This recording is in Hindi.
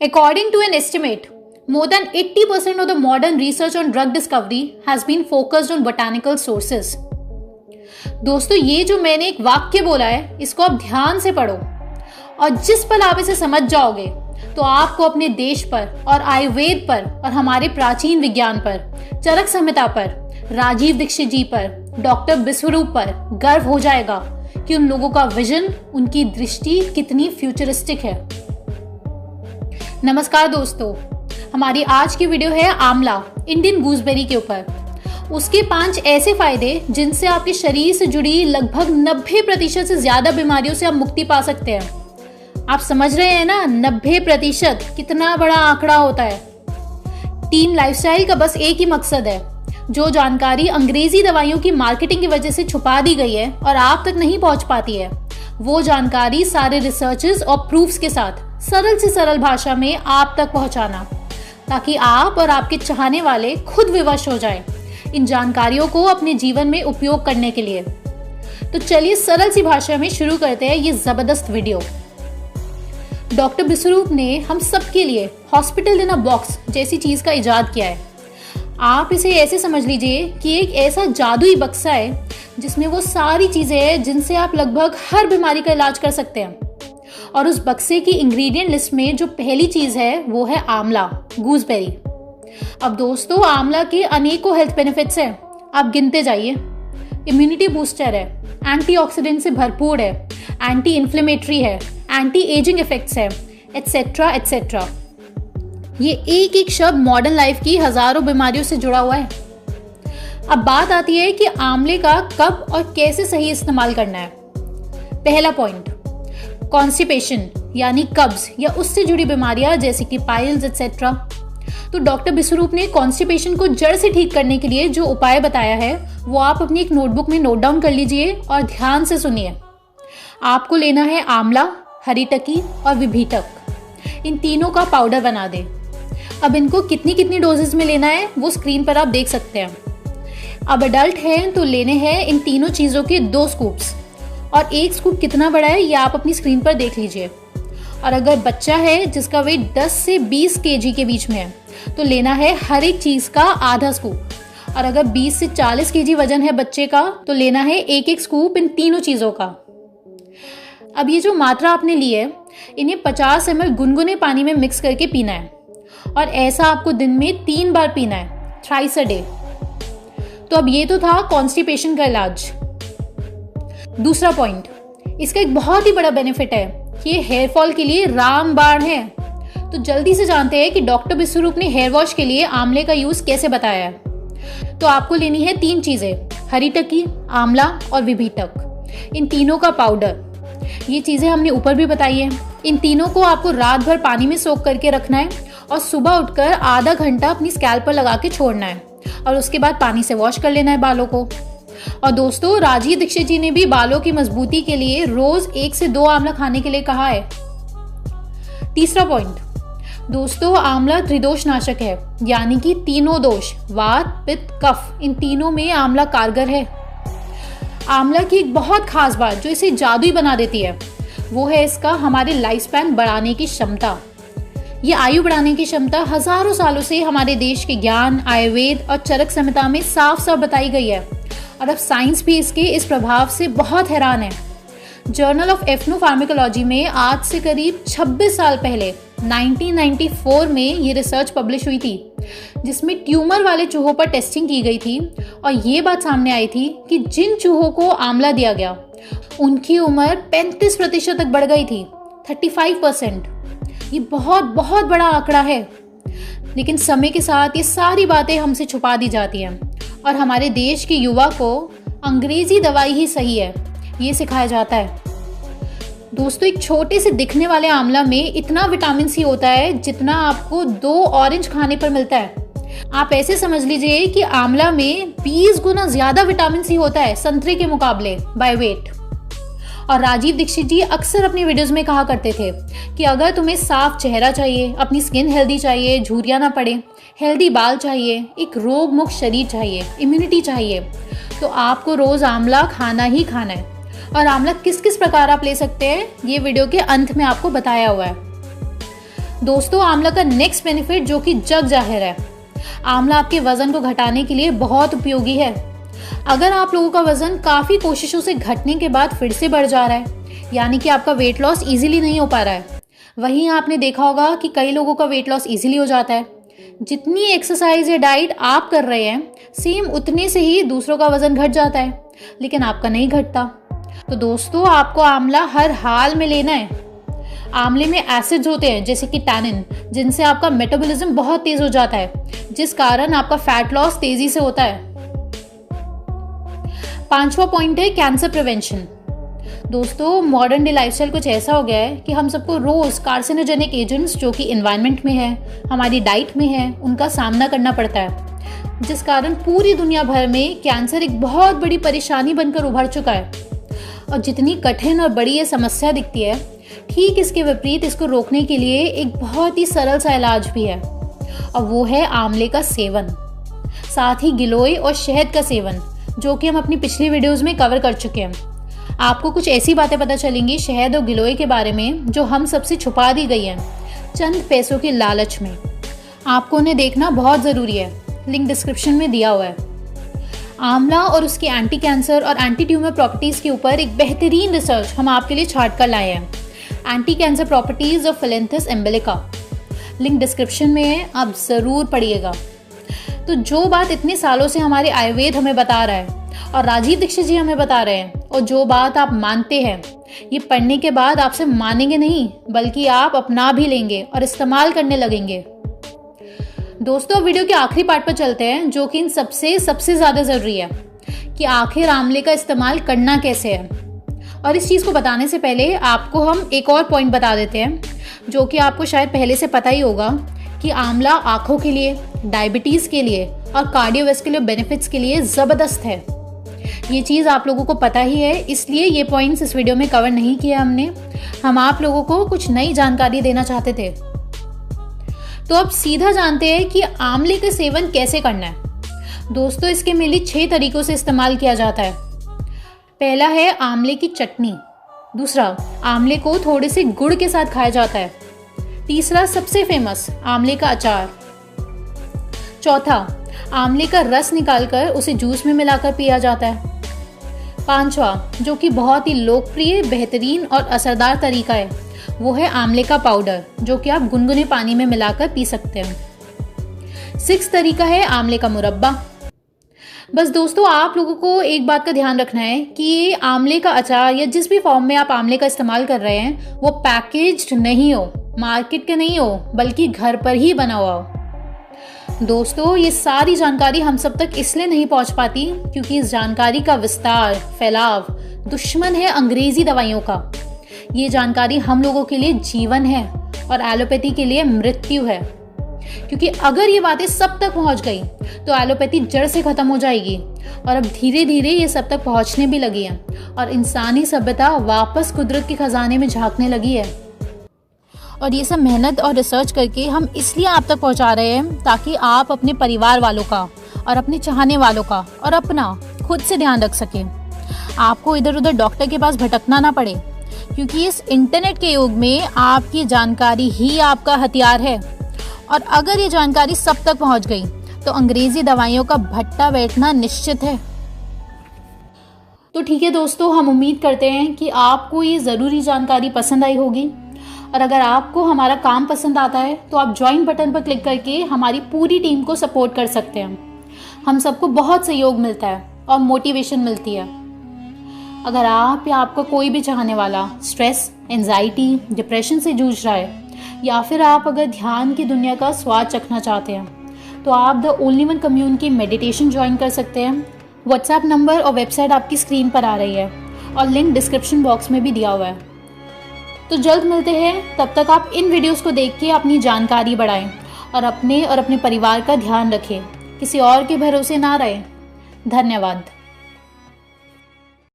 According to an estimate, more than 80% of the modern research on drug discovery has been focused on botanical sources. दोस्तों, ये जो मैंने एक वाक्य बोला है, इसको आप ध्यान से पढ़ो और जिस पल आप इसे समझ जाओगे तो आपको अपने देश पर और आयुर्वेद पर और हमारे प्राचीन विज्ञान पर, चरक संहिता पर, राजीव दीक्षित जी पर, डॉक्टर विश्वरूप पर गर्व हो जाएगा कि उन लोगों का विजन, उनकी दृष्टि कितनी फ्यूचरिस्टिक है। नमस्कार दोस्तों, हमारी आज की वीडियो है आंवला, इंडियन गूसबेरी के ऊपर। उसके 5 ऐसे फायदे जिनसे आपके शरीर से जुड़ी लगभग 90% से ज्यादा बीमारियों से आप मुक्ति पा सकते हैं। आप समझ रहे हैं ना, 90% कितना बड़ा आंकड़ा होता है। टीम लाइफस्टाइल का बस एक ही मकसद है, जो जानकारी अंग्रेजी दवाइयों की मार्केटिंग की वजह से छुपा दी गई है और आप तक नहीं पहुंच पाती है, वो जानकारी सारे रिसर्चेस और प्रूफ्स के साथ सरल से सरल भाषा में आप तक पहुंचाना, ताकि आप और आपके चाहने वाले खुद विवश हो जाएं इन जानकारियों को अपने जीवन में उपयोग करने के लिए। तो चलिए सरल सी भाषा में शुरू करते हैं ये जबरदस्त वीडियो। डॉक्टर विश्वरूप ने हम सबके लिए हॉस्पिटल इन अ बॉक्स जैसी चीज का इजाद किया है। आप इसे ऐसे समझ लीजिए कि एक ऐसा जादुई बक्सा है जिसमें वो सारी चीजें हैं जिनसे आप लगभग हर बीमारी का इलाज कर सकते हैं। और उस बक्से की इंग्रेडिएंट लिस्ट में जो पहली चीज है वो है आंवला, गूसबेरी। अब दोस्तों, आंवला के अनेकों हेल्थ बेनिफिट्स हैं, आप गिनते जाइए। इम्यूनिटी बूस्टर है, एंटीऑक्सीडेंट से भरपूर है, एंटी इन्फ्लेमेटरी है, एंटी एजिंग इफेक्ट्स है, एटसेट्रा एटसेट्रा। ये एक एक शब्द मॉडर्न लाइफ की हजारों बीमारियों से जुड़ा हुआ है। अब बात आती है कि आंवले का कब और कैसे सही इस्तेमाल करना है। पहला पॉइंट, कॉन्स्टिपेशन यानी कब्ज या उससे जुड़ी बीमारियां जैसे कि पाइल्स एटसेट्रा। तो डॉक्टर विश्वरूप ने कॉन्स्टिपेशन को जड़ से ठीक करने के लिए जो उपाय बताया है वो आप अपनी एक नोटबुक में नोट डाउन कर लीजिए और ध्यान से सुनिए। आपको लेना है आंवला, हरीटकी और विभीटक। इन तीनों का पाउडर बना दें। अब इनको कितनी कितनी डोजेस में लेना है वो स्क्रीन पर आप देख सकते हैं। अब अडल्ट हैं तो लेने हैं इन तीनों चीज़ों के 2 स्कूप्स, और एक स्कूप कितना बड़ा है ये आप अपनी स्क्रीन पर देख लीजिए। और अगर बच्चा है जिसका वेट 10 से 20 केजी के बीच में है तो लेना है हर एक चीज़ का आधा स्कूप। और अगर 20 से 40 केजी वजन है बच्चे का तो लेना है एक एक स्कूप इन तीनों चीज़ों का। अब ये जो मात्रा आपने ली है, इन्हें 50 ml गुनगुने पानी में मिक्स करके पीना है, और ऐसा आपको दिन में 3 बार पीना है, थ्राइस अ डे। तो अब ये तो था कॉन्स्टिपेशन का इलाज। दूसरा पॉइंट, इसका एक बहुत ही बड़ा बेनिफिट है कि ये हेयर फॉल के लिए रामबाण है। तो जल्दी से जानते हैं कि डॉक्टर विश्वरूप ने हेयर वॉश के लिए आंवले का यूज कैसे बताया है। तो आपको लेनी है 3 चीजें, हरीटकी, आंवला और विभीटक। इन तीनों का पाउडर, ये चीजें हमने ऊपर भी बताई है। इन तीनों को आपको रात भर पानी में सोख करके रखना है और सुबह उठकर आधा घंटा अपनी स्कैल्प पर लगा के छोड़ना है, और उसके बाद पानी से वॉश कर लेना है बालों को। और दोस्तों, राजीव दीक्षित जी ने भी बालों की मजबूती के लिए रोज 1 से 2 आंवला खाने के लिए कहा है। तीसरा पॉइंट, दोस्तों, आंवला त्रिदोष नाशक है, यानी कि तीनों दोष, वात, पित्त, कफ, इन तीनों में आंवला कारगर है। आंवला की एक बहुत खास बात जो इसे जादुई बना देती है वो है इसका हमारे लाइफ स्पैन बढ़ाने की क्षमता। ये आयु बढ़ाने की क्षमता हजारों सालों से हमारे देश के ज्ञान, आयुर्वेद और चरक संहिता में साफ साफ बताई गई है, और अब साइंस भी इसके इस प्रभाव से बहुत हैरान है। जर्नल ऑफ एथनोफार्माकोलॉजी में आज से करीब 26 साल पहले 1994 में ये रिसर्च पब्लिश हुई थी, जिसमें ट्यूमर वाले चूहों पर टेस्टिंग की गई थी, और ये बात सामने आई थी कि जिन चूहों को आंवला दिया गया उनकी उम्र 35% तक बढ़ गई थी, 35%। ये बहुत बहुत बड़ा आंकड़ा है। लेकिन समय के साथ ये सारी बातें हमसे छुपा दी जाती हैं, और हमारे देश के युवा को अंग्रेजी दवाई ही सही है ये सिखाया जाता है। दोस्तों, एक छोटे से दिखने वाले आंवला में इतना विटामिन सी होता है जितना आपको 2 ऑरेंज खाने पर मिलता है। आप ऐसे समझ लीजिए कि आंवला में 20 गुना ज्यादा विटामिन सी होता है संतरे के मुकाबले बाय वेट। और राजीव दीक्षित जी अक्सर अपनी वीडियोस में कहा करते थे कि अगर तुम्हें साफ चेहरा चाहिए, अपनी स्किन हेल्दी चाहिए, झुर्रियां ना पड़े, हेल्दी बाल चाहिए, एक रोग मुक्त शरीर चाहिए, इम्यूनिटी चाहिए, तो आपको रोज आंवला खाना ही खाना है। और आंवला किस किस प्रकार आप ले सकते हैं ये वीडियो के अंत में आपको बताया हुआ है। दोस्तों आंवला का नेक्स्ट बेनिफिट जो कि जग जाहिर है, आंवला आपके वजन को घटाने के लिए बहुत उपयोगी है। अगर आप लोगों का वजन काफ़ी कोशिशों से घटने के बाद फिर से बढ़ जा रहा है, यानी कि आपका वेट लॉस इजीली नहीं हो पा रहा है, वहीं आपने देखा होगा कि कई लोगों का वेट लॉस इजीली हो जाता है। जितनी एक्सरसाइज या डाइट आप कर रहे हैं सेम उतने से ही दूसरों का वजन घट जाता है, लेकिन आपका नहीं घटता। तो दोस्तों आपको आंवला हर हाल में लेना है। आंवले में एसिड्स होते हैं जैसे कि टैनिन, जिनसे आपका मेटाबॉलिज्म बहुत तेज हो जाता है, जिस कारण आपका फैट लॉस तेजी से होता है। 5वां पॉइंट है कैंसर प्रिवेंशन। दोस्तों मॉडर्न डे लाइफस्टाइल कुछ ऐसा हो गया है कि हम सबको रोज कार्सिनोजेनिक एजेंट्स जो कि एनवायरनमेंट में है, हमारी डाइट में है, उनका सामना करना पड़ता है, जिस कारण पूरी दुनिया भर में कैंसर एक बहुत बड़ी परेशानी बनकर उभर चुका है। और जितनी कठिन और बड़ी ये समस्या दिखती है, ठीक इसके विपरीत इसको रोकने के लिए एक बहुत ही सरल सा इलाज भी है, और वो है आंवले का सेवन, साथ ही गिलोय और शहद का सेवन, जो कि हम अपनी पिछली वीडियोस में कवर कर चुके हैं। आपको कुछ ऐसी बातें पता चलेंगी शहद और गिलोय के बारे में जो हम सबसे छुपा दी गई हैं चंद पैसों के लालच में। आपको उन्हें देखना बहुत ज़रूरी है, लिंक डिस्क्रिप्शन में दिया हुआ है। आंवला और उसकी एंटी कैंसर और एंटी ट्यूमर प्रॉपर्टीज़ के ऊपर एक बेहतरीन रिसर्च हम आपके लिए छाट कर लाए हैं, anti cancer properties of Phyllanthus emblica, link description में है, आप ज़रूर पढ़िएगा। तो जो बात इतने सालों से हमारे आयुर्वेद हमें बता रहा है और राजीव दीक्षित जी हमें बता रहे हैं, और जो बात आप मानते हैं, ये पढ़ने के बाद आप सिर्फ मानेंगे नहीं बल्कि आप अपना भी लेंगे और इस्तेमाल करने लगेंगे। दोस्तों वीडियो के आखिरी पार्ट पर चलते हैं, जो कि इन सबसे ज़्यादा ज़रूरी है कि आखिर आंवले का इस्तेमाल करना कैसे है। और इस चीज़ को बताने से पहले आपको हम एक और पॉइंट बता देते हैं, जो कि आपको शायद पहले से पता ही होगा कि आंवला आँखों के लिए, डायबिटीज़ के लिए और कार्डियोवैस्कुलर बेनिफिट्स के लिए ज़बरदस्त है। ये चीज़ आप लोगों को पता ही है, इसलिए ये पॉइंट्स इस वीडियो में कवर नहीं किया हमने। हम आप लोगों को कुछ नई जानकारी देना चाहते थे। तो अब सीधा जानते हैं कि आंवले का सेवन कैसे करना है। दोस्तों इसके मेनली 6 तरीकों से इस्तेमाल किया जाता है। पहला है आंवले की चटनी, दूसरा आंवले को थोड़े से गुड़ के साथ खाया जाता है, तीसरा सबसे फेमस आंवले का अचार, चौथा आंवले का रस निकालकर उसे जूस में मिलाकर पिया जाता है, पांचवा जो कि बहुत ही लोकप्रिय, बेहतरीन और असरदार तरीका है, वो है आंवले का पाउडर, जो कि आप गुनगुने पानी में मिलाकर पी सकते हैं। 6 तरीका है आंवले का मुरब्बा। बस दोस्तों आप लोगों को एक बात का ध्यान रखना है कि ये आंवले का अचार या जिस भी फॉर्म में आप आंवले का इस्तेमाल कर रहे हैं वो पैकेज्ड नहीं हो, मार्केट के नहीं हो, बल्कि घर पर ही बना हुआ हो। दोस्तों ये सारी जानकारी हम सब तक इसलिए नहीं पहुंच पाती क्योंकि इस जानकारी का विस्तार, फैलाव दुश्मन है अंग्रेजी दवाइयों का। ये जानकारी हम लोगों के लिए जीवन है और एलोपैथी के लिए मृत्यु है, क्योंकि अगर ये बातें सब तक पहुंच गई तो एलोपैथी जड़ से खत्म हो जाएगी, और अब धीरे धीरे ये सब तक पहुंचने भी लगी है और इंसानी सभ्यता वापस कुदरत के खजाने में झांकने लगी है। और ये सब मेहनत और रिसर्च करके हम इसलिए आप तक पहुंचा रहे हैं ताकि आप अपने परिवार वालों का और अपने चाहने वालों का और अपना खुद से ध्यान रख सकें। आपको इधर उधर डॉक्टर के पास भटकना ना पड़े, क्योंकि इस इंटरनेट के युग में आपकी जानकारी ही आपका हथियार है, और अगर ये जानकारी सब तक पहुंच गई तो अंग्रेजी दवाइयों का भट्टा बैठना निश्चित है। तो ठीक है दोस्तों, हम उम्मीद करते हैं कि आपको ये ज़रूरी जानकारी पसंद आई होगी, और अगर आपको हमारा काम पसंद आता है तो आप ज्वाइन बटन पर क्लिक करके हमारी पूरी टीम को सपोर्ट कर सकते हैं। हम सबको बहुत सहयोग मिलता है और मोटिवेशन मिलती है। अगर आप या आपका कोई भी चाहने वाला स्ट्रेस, एंजाइटी, डिप्रेशन से जूझ रहा है, या फिर आप अगर ध्यान की दुनिया का स्वाद चखना चाहते हैं, तो आप the only one community meditation join कर सकते हैं। व्हाट्सएप नंबर और वेबसाइट आपकी स्क्रीन पर आ रही है और लिंक डिस्क्रिप्शन बॉक्स में भी दिया हुआ है। तो जल्द मिलते हैं, तब तक आप इन वीडियोस को देख के अपनी जानकारी बढ़ाएं और अपने परिवार का ध्यान रखें, किसी और के भरोसे ना रहें। धन्यवाद।